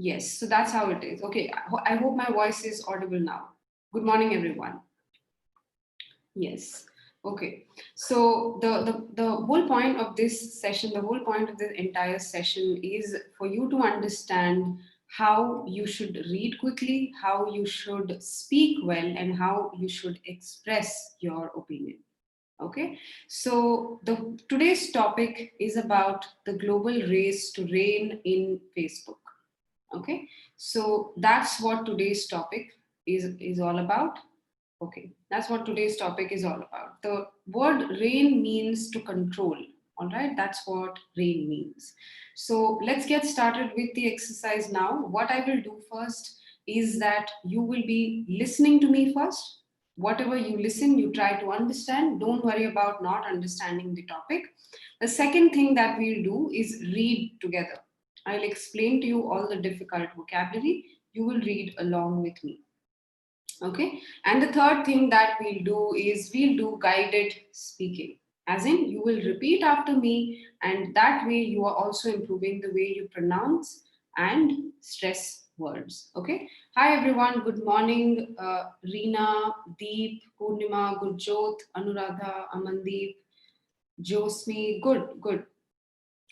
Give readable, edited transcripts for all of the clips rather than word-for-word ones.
Yes, so that's how it is. Okay, I hope my voice is audible now. Good morning, everyone. Yes. Okay. So the whole point of this session, the whole point of the entire session is for you to understand how you should read quickly, how you should speak well, and how you should express your opinion. Okay. So the today's topic is about the global race to reign in Facebook. Okay. So that's what today's topic is all about. Okay, that's what today's topic is all about. The word reign means to control. All right, that's what reign means. So let's get started with the exercise now. What I will do first is that you will be listening to me first. Whatever you listen, you try to understand. Don't worry about not understanding the topic. The second thing that we'll do is read together. I'll explain to you all the difficult vocabulary. You will read along with me. Okay, and the third thing that we'll do is we'll do guided speaking, as in you will repeat after me, and that way you are also improving the way you pronounce and stress words. Okay, hi everyone, good morning. Reena, Deep, Purnima, Gurjot, Anuradha, Amandeep, Josmi. Good.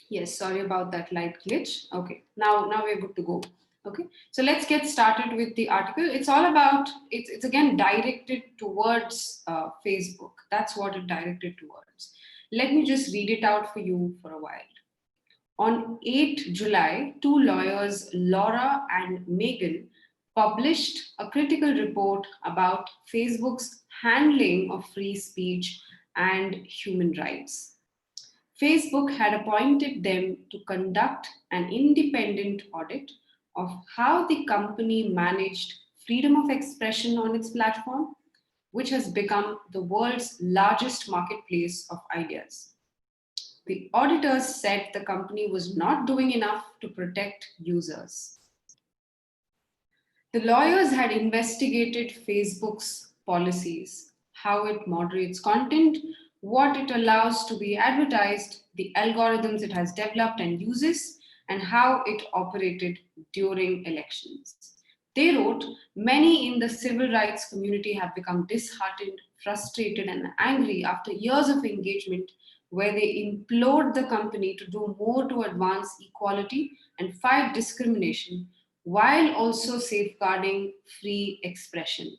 Yes, sorry about that light glitch. Okay, now we're good to go. Okay, so let's get started with the article. It's all about it's again directed towards Facebook. That's what it directed towards. Let me just read it out for you for a while. On 8 July, two lawyers, Laura and Megan, published a critical report about Facebook's handling of free speech and human rights. Facebook had appointed them to conduct an independent audit of how the company managed freedom of expression on its platform, which has become the world's largest marketplace of ideas. The auditors said the company was not doing enough to protect users. The lawyers had investigated Facebook's policies, how it moderates content, what it allows to be advertised, the algorithms it has developed and uses, and how it operated during elections. They wrote, many in the civil rights community have become disheartened, frustrated, and angry after years of engagement where they implored the company to do more to advance equality and fight discrimination while also safeguarding free expression.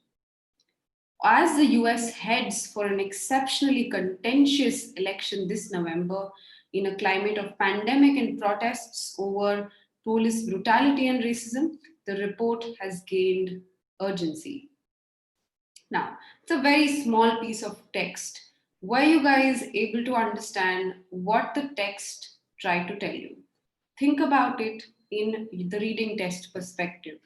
As the US heads for an exceptionally contentious election this November in a climate of pandemic and protests over police brutality and racism, the report has gained urgency. Now, it's a very small piece of text. Were you guys able to understand what the text tried to tell you? Think about it in the reading test perspective.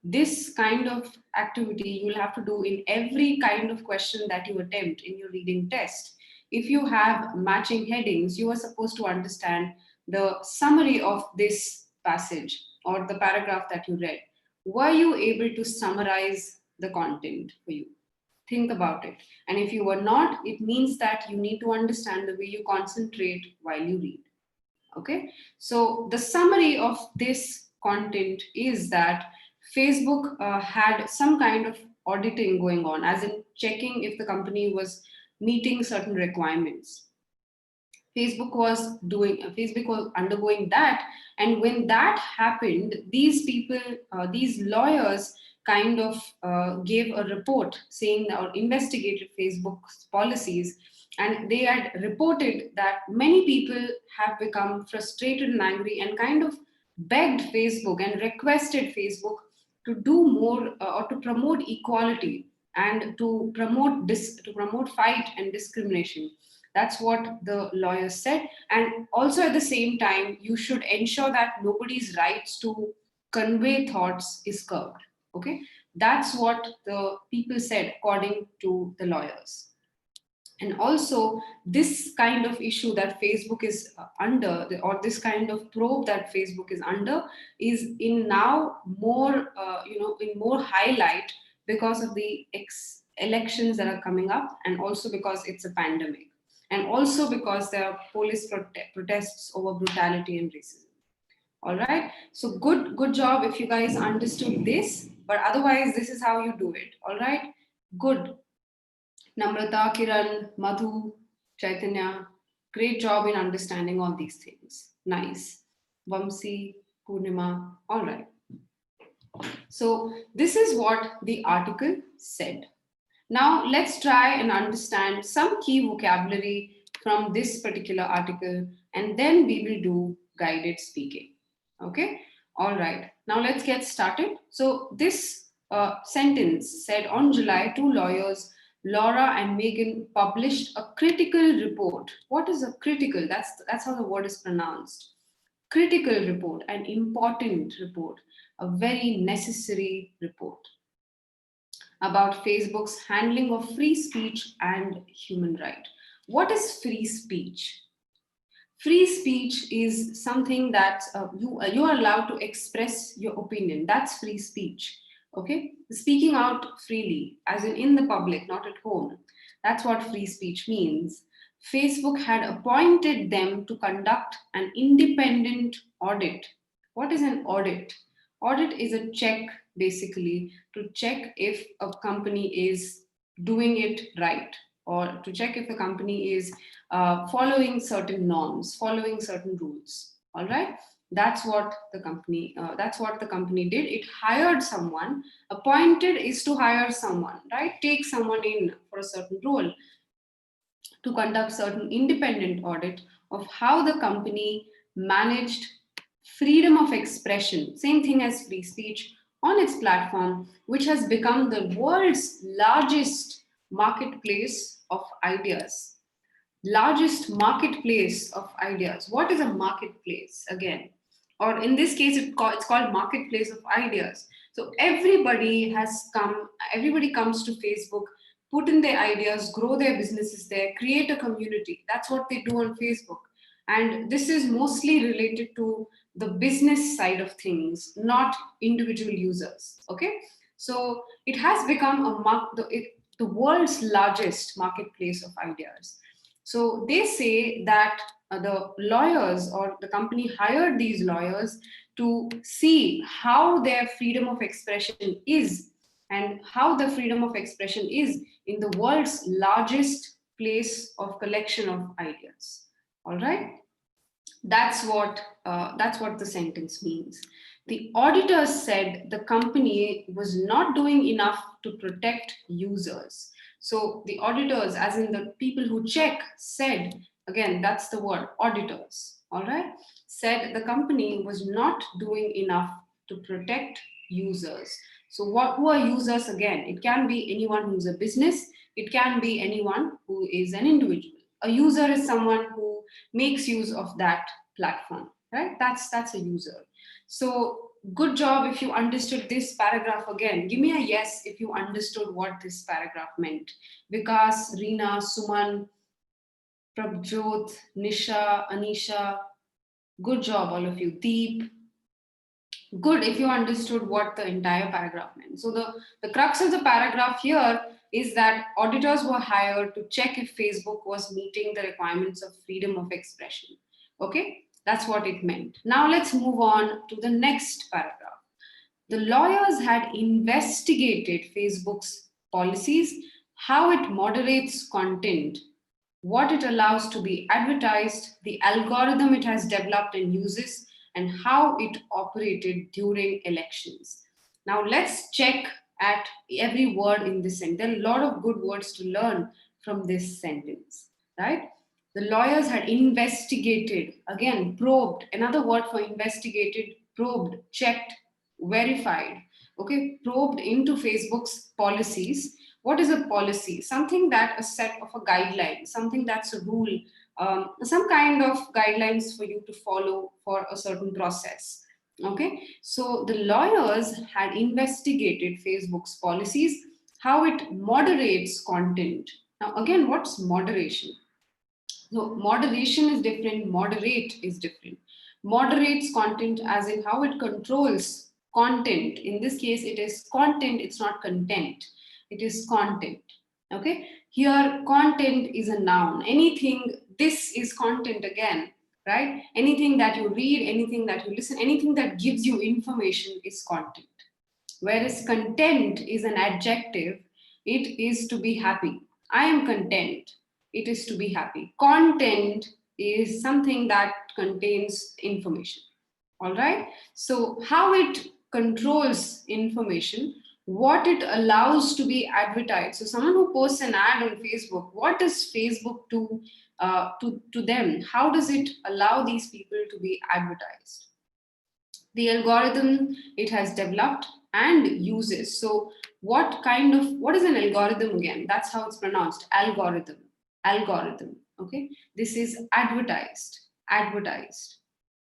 This kind of activity you will have to do in every kind of question that you attempt in your reading test. If you have matching headings, you are supposed to understand the summary of this passage or the paragraph that you read. Were you able to summarize the content for you? Think about it. And if you were not, it means that you need to understand the way you concentrate while you read. Okay, so the summary of this content is that Facebook had some kind of auditing going on, as in checking if the company was meeting certain requirements. Facebook was undergoing that, and when that happened, these people, these lawyers, kind of gave a report saying or investigated Facebook's policies, and they had reported that many people have become frustrated and angry and kind of begged Facebook and requested Facebook to do more or to promote equality and to promote fight and discrimination. That's what the lawyers said. And also at the same time, you should ensure that nobody's rights to convey thoughts is curbed. Okay, that's what the people said according to the lawyers. And also, this kind of issue that Facebook is under, or this kind of probe that Facebook is under, is in now more, in more highlight because of the elections that are coming up, and also because it's a pandemic, and also because there are police protests over brutality and racism. All right. So good job if you guys understood this. But otherwise, this is how you do it. All right. Good. Namrata, Kiran, Madhu, Chaitanya. Great job in understanding all these things. Nice. Vamsi, Purnima. All right. So this is what the article said. Now let's try and understand some key vocabulary from this particular article, and then we will do guided speaking. Okay, all right. Now let's get started. So this sentence said on July, two lawyers, Laura and Megan, published a critical report. What is a critical? That's how the word is pronounced. Critical report, an important report, a very necessary report about Facebook's handling of free speech and human right. What is free speech? Free speech is something that you are allowed to express your opinion. That's free speech. Okay, speaking out freely, as in the public, not at home. That's what free speech means. Facebook had appointed them to conduct an independent audit. What is an audit? Audit is a check, basically, to check if a company is doing it right, or to check if a company is following certain norms, following certain rules. All right, that's what the company. That's what the company did. It hired someone. Appointed is to hire someone, right? Take someone in for a certain role to conduct certain independent audit of how the company managed freedom of expression, same thing as free speech, on its platform, which has become the world's largest marketplace of ideas. Largest marketplace of ideas. What is a marketplace again? Or in this case, it's called marketplace of ideas. So everybody comes to Facebook, put in their ideas, grow their businesses there, create a community. That's what they do on Facebook. And this is mostly related to the business side of things, not individual users. Okay, so it has become the world's largest marketplace of ideas. So they say that the lawyers or the company hired these lawyers to see how their freedom of expression is, and how the freedom of expression is in the world's largest place of collection of ideas. All right, that's what the sentence means. The auditors said the company was not doing enough to protect users. So the auditors, as in the people who check, said, again, that's the word, auditors, all right, said the company was not doing enough to protect users. So who are users again? It can be anyone who's a business, it can be anyone who is an individual. A user is someone who makes use of that platform, right? That's a user. So good job if you understood this paragraph. Again, give me a yes if you understood what this paragraph meant. Vikas, Reena, Suman, Prabjot, Nisha, Anisha, good job all of you. Deep, good if you understood what the entire paragraph meant. So the crux of the paragraph here is that auditors were hired to check if Facebook was meeting the requirements of freedom of expression. Okay, that's what it meant. Now let's move on to the next paragraph. The lawyers had investigated Facebook's policies, how it moderates content, what it allows to be advertised, the algorithm it has developed and uses, and how it operated during elections. Now let's check at every word in this sentence. There are a lot of good words to learn from this sentence, right? The lawyers had investigated, again, probed, another word for investigated, probed, checked, verified, okay, probed into Facebook's policies. What is a policy? Something that a set of a guideline, something that's a rule, some kind of guidelines for you to follow for a certain process. Okay, so the lawyers had investigated Facebook's policies, how it moderates content. Now, again, what's moderation? So moderation is different, moderate is different. Moderates content as in how it controls content. In this case, it is content, it's not content. It is content. Okay. Here, content is a noun. Anything, this is content again. right? Anything that you read, anything that you listen, anything that gives you information is content. Whereas content is an adjective, it is to be happy. I am content, it is to be happy. Content is something that contains information. All right. So, how it controls information, what it allows to be advertised. So, someone who posts an ad on Facebook, what does Facebook do to them? How does it allow these people to be advertised? The algorithm it has developed and uses. So what is an algorithm again? That's how it's pronounced. Algorithm. Okay. This is advertised.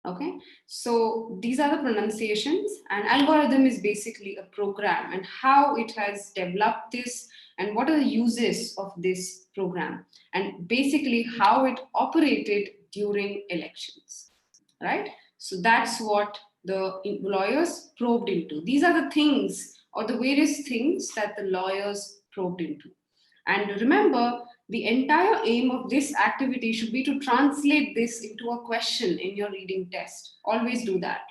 Okay. So these are the pronunciations, and algorithm is basically a program, and how it has developed this, and what are the uses of this program, and basically how it operated during elections, right? So that's what the lawyers probed into. These are the things, or the various things that the lawyers probed into. And remember, the entire aim of this activity should be to translate this into a question in your reading test. Always do that.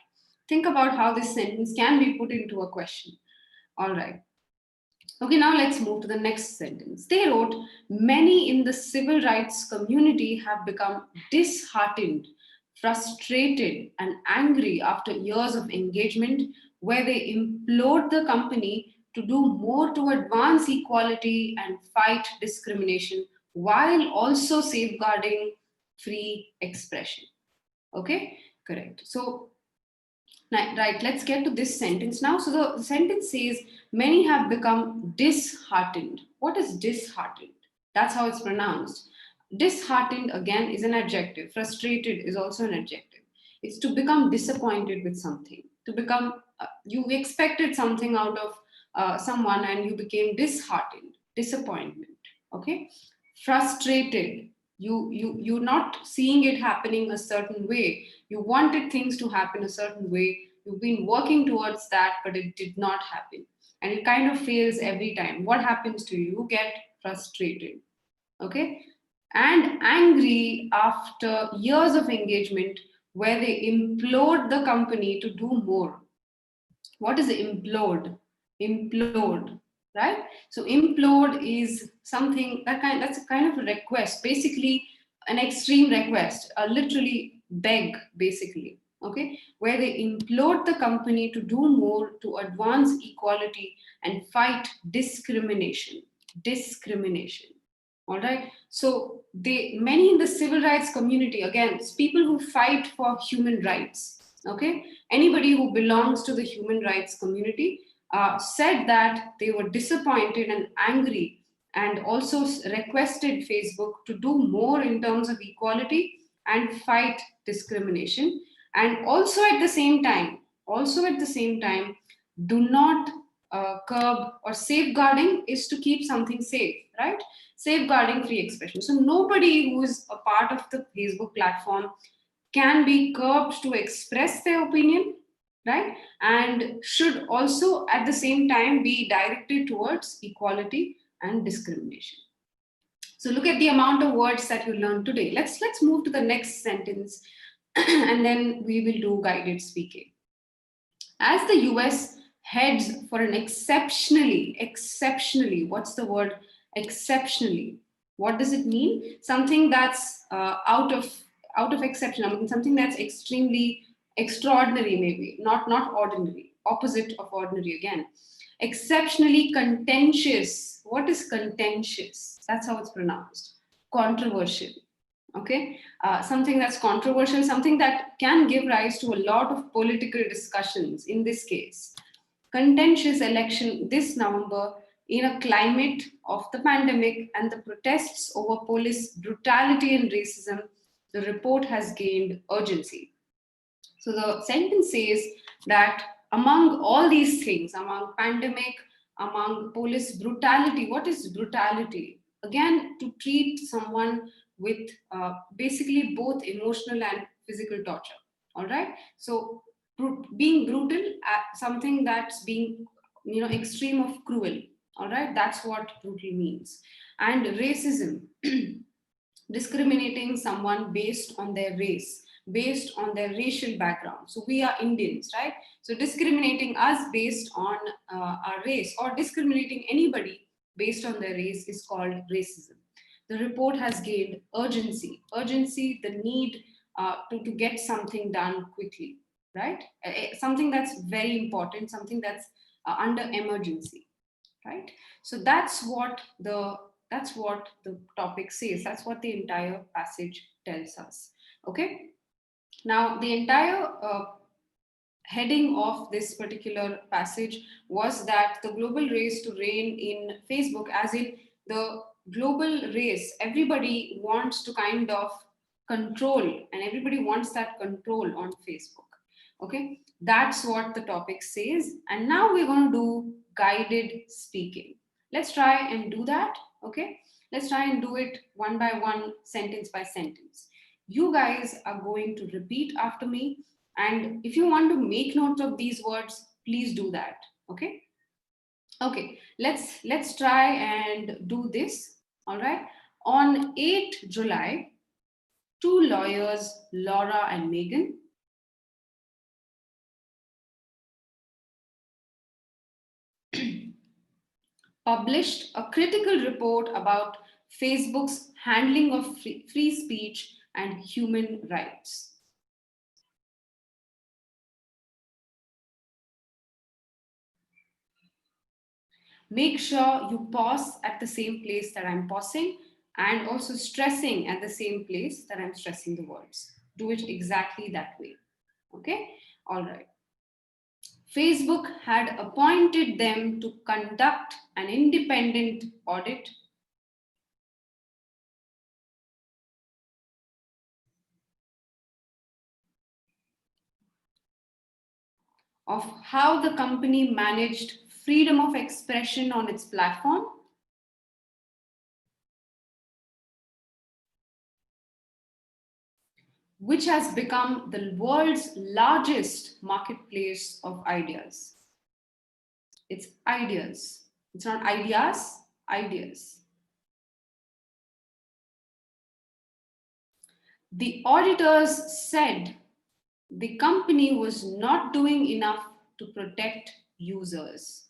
Think about how this sentence can be put into a question. All right. Okay, now let's move to the next sentence. They wrote, many in the civil rights community have become disheartened, frustrated, and angry after years of engagement where they implored the company to do more to advance equality and fight discrimination while also safeguarding free expression. Okay, correct. So right, let's get to this sentence now. So the sentence says, many have become disheartened. What is disheartened? That's how it's pronounced. Disheartened, again, is an adjective. Frustrated is also an adjective. It's to become disappointed with something. To become, you expected something out of someone and you became disheartened, disappointment. Okay? Frustrated. You're not seeing it happening a certain way. You wanted things to happen a certain way. You've been working towards that, but it did not happen. And it kind of fails every time. What happens to you? You get frustrated. Okay? And angry after years of engagement where they implored the company to do more. What is implode? Implode, right? So implode is something that's a kind of a request, basically an extreme request, literally beg, basically. Okay, where they implode the company to do more to advance equality and fight discrimination. Discrimination. All right. So they many in the civil rights community, again, it's people who fight for human rights. Okay, anybody who belongs to the human rights community said that they were disappointed and angry, and also requested Facebook to do more in terms of equality and fight discrimination, and also at the same time, do not curb, or safeguarding is to keep something safe, right? Safeguarding free expression. So nobody who is a part of the Facebook platform can be curbed to express their opinion, right? And should also at the same time be directed towards equality and discrimination. So look at the amount of words that you learned today. Let's move to the next sentence and then we will do guided speaking. As the US heads for an exceptionally, what's the word? Exceptionally. What does it mean? Something that's out of exception. I mean, something that's extremely extraordinary, maybe not ordinary. Opposite of ordinary again. Exceptionally contentious. What is contentious? That's how it's pronounced. Controversial. Okay, something that's controversial, something that can give rise to a lot of political discussions. In this case, contentious election this November in a climate of the pandemic and the protests over police brutality and racism, the report has gained urgency. So the sentence says that among all these things, among pandemic, among police brutality, what is brutality? Again, to treat someone with basically both emotional and physical torture. All right. So being brutal, something that's being, extreme of cruel. All right. That's what brutal means. And racism, discriminating someone based on their race, based on their racial background. So we are Indians, right? So discriminating us based on our race, or discriminating anybody based on their race, is called racism. The report has gained urgency, the need to get something done quickly, right? Something that's very important, something that's under emergency, right? So that's what the topic says. That's what the entire passage tells us. Okay. Now the entire heading of this particular passage was that the global race to reign in Facebook, as in the global race, everybody wants to kind of control, and everybody wants that control on Facebook. Okay, that's what the topic says. And now we're going to do guided speaking. Let's try and do that. Okay, let's try and do it one by one, sentence by sentence. You guys are going to repeat after me, and if you want to make notes of these words, please do that. Okay. Okay, let's try and do this. All right. On 8th July, two lawyers, Laura and Megan, published a critical report about Facebook's handling of free speech and human rights. Make sure you pause at the same place that I'm pausing, and also stressing at the same place that I'm stressing the words. Do it exactly that way. Okay? All right. Facebook had appointed them to conduct an independent audit of how the company managed freedom of expression on its platform, which has become the world's largest marketplace of ideas. It's ideas. It's not ideas, ideas. The auditors said the company was not doing enough to protect users.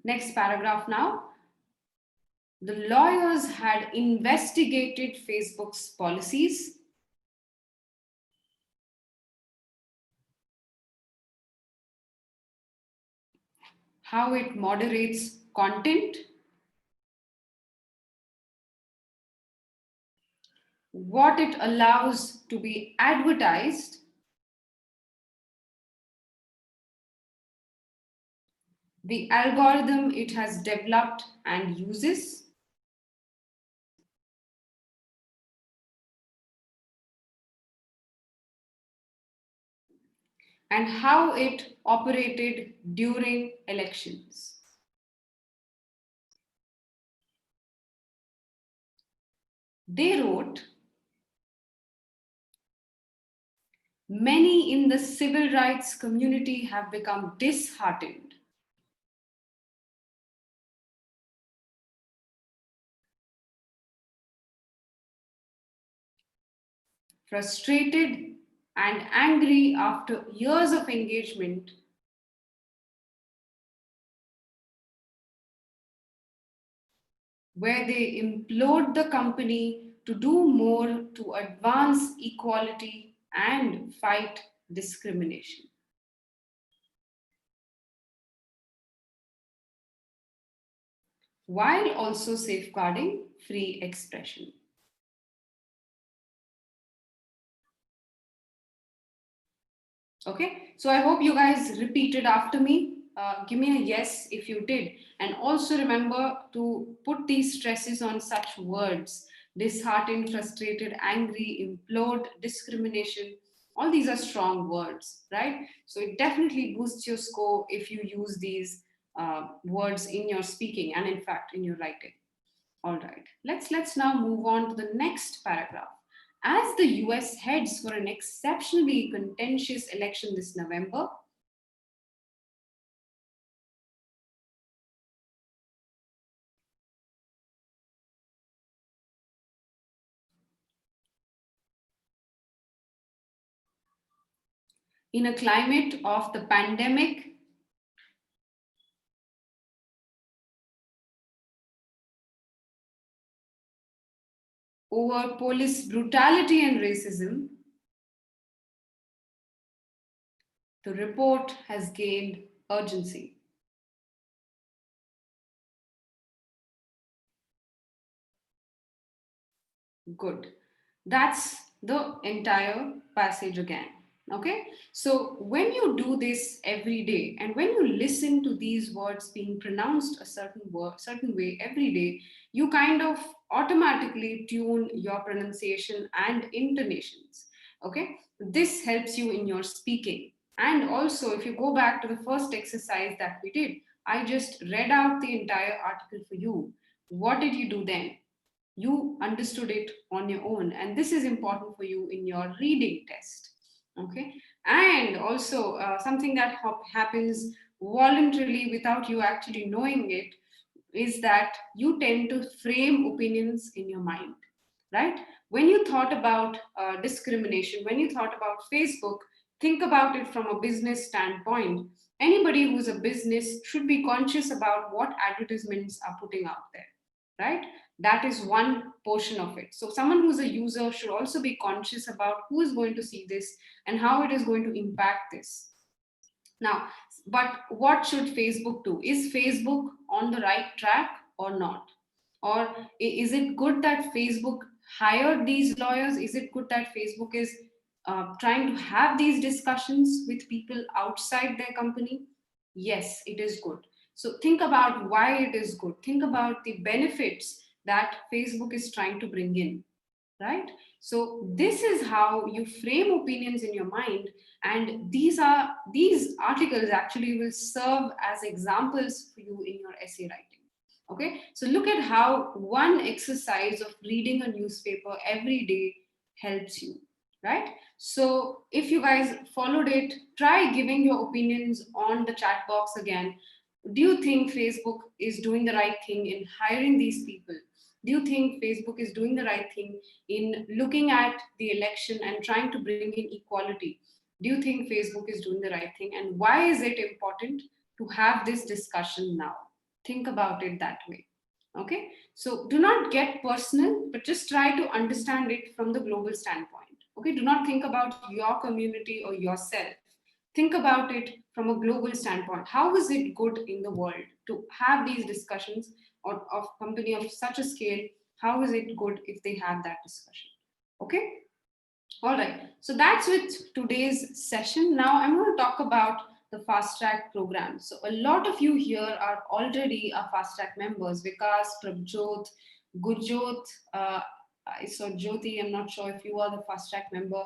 Next paragraph now. The lawyers had investigated Facebook's policies, how it moderates content, what it allows to be advertised, the algorithm it has developed and uses, and how it operated during elections. They wrote, many in the civil rights community have become disheartened, frustrated, and angry after years of engagement where they implored the company to do more to advance equality and fight discrimination, while also safeguarding free expression. Okay, so I hope you guys repeated after me. Give me a yes if you did. And also remember to put these stresses on such words: disheartened, frustrated, angry, implored, discrimination. All these are strong words, right? So it definitely boosts your score if you use these words in your speaking and in fact in your writing. All right, let's now move on to the next paragraph. As the US heads for an exceptionally contentious election this November, In a climate of the pandemic, over police brutality and racism, the report has gained urgency. Good. That's the entire passage again. Okay. So when you do this every day and when you listen to these words being pronounced a certain way every day, you kind of automatically tune your pronunciation and intonations. Okay. This helps you in your speaking. And also, if you go back to the first exercise that we did, I just read out the entire article for you. What did you do then? You understood it on your own, and this is important for you in your reading test. Okay. And also something that happens voluntarily without you actually knowing it is that you tend to frame opinions in your mind, right? When you thought about discrimination, when you thought about Facebook, think about it from a business standpoint. Anybody who's a business should be conscious about what advertisements are putting out there, right? That is one portion of it. So someone who's a user should also be conscious about who is going to see this and how it is going to impact this. Now, but what should Facebook do? Is Facebook on the right track or not? Or is it good that Facebook hired these lawyers? Is it good that Facebook is trying to have these discussions with people outside their company? Yes, it is good. So think about why it is good. Think about the benefits that Facebook is trying to bring in, right? So this is how you frame opinions in your mind, and these articles actually will serve as examples for you in your essay writing. Okay, so look at how one exercise of reading a newspaper every day helps you, right? So if you guys followed it, try giving your opinions on the chat box again. Do you think Facebook is doing the right thing in hiring these people? Do you think Facebook is doing the right thing in looking at the election and trying to bring in equality? Do you think Facebook is doing the right thing? And why is it important to have this discussion now? Think about it that way. Okay, so do not get personal, but just try to understand it from the global standpoint. Okay, do not think about your community or yourself. Think about it from a global standpoint. How is it good in the world to have these discussions of company of such a scale? How is it good if they have that discussion? Okay. All right, so that's with today's session. Now I'm going to talk about the fast track program. So a lot of you here are already a fast track members. Vikas, Prabjot, Gurjot, I saw Jyoti. I'm not sure if you are the fast track member.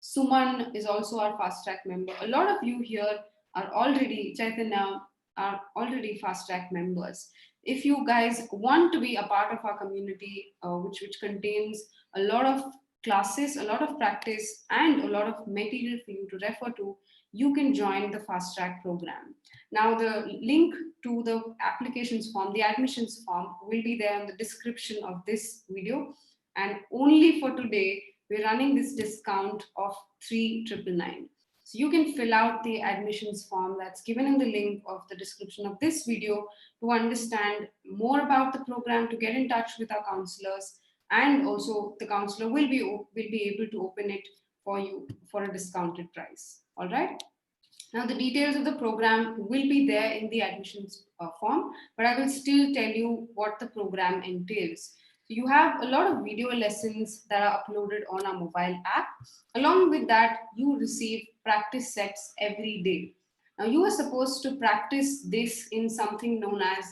Suman is also our fast track member. A lot of you here are already, Chaitanya, are already fast track members. If you guys want to be a part of our community, which contains a lot of classes, a lot of practice, and a lot of material for you to refer to, you can join the fast track program. Now, the link to the applications form, the admissions form, will be there in the description of this video. And only for today, we're running this discount of 3,999. So you can fill out the admissions form that's given in the link of the description of this video to understand more about the program, to get in touch with our counselors, and also the counselor will be able to open it for you for a discounted price. All right. Now the details of the program will be there in the admissions form, but I will still tell you what the program entails. So you have a lot of video lessons that are uploaded on our mobile app. Along with that, you receive practice sets every day. Now you are supposed to practice this in something known as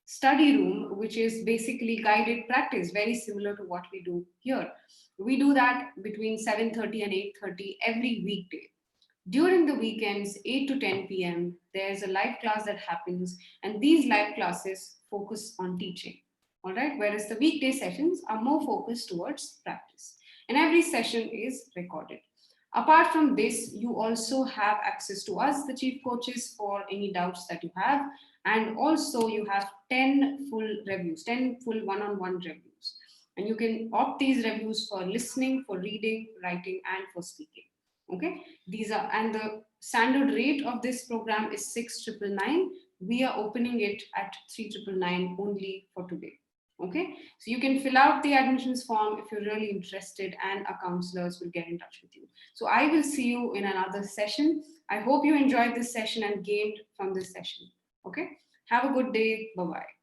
study room, which is basically guided practice, very similar to what we do here. We do that between 7:30 and 8:30 every weekday. During the weekends, 8 to 10 p.m., there's a live class that happens, and these live classes focus on teaching. All right, whereas the weekday sessions are more focused towards practice, and every session is recorded. Apart from this, you also have access to us, the chief coaches, for any doubts that you have, and also you have 10 full reviews, 10 full one-on-one reviews, and you can opt these reviews for listening, for reading, writing, and for speaking. Okay, these are, and the standard rate of this program is 6,999. We are opening it at 3,999 only for today. Okay, so you can fill out the admissions form if you're really interested, and our counselors will get in touch with you. So I will see you in another session. I hope you enjoyed this session and gained from this session. Okay, have a good day. Bye bye.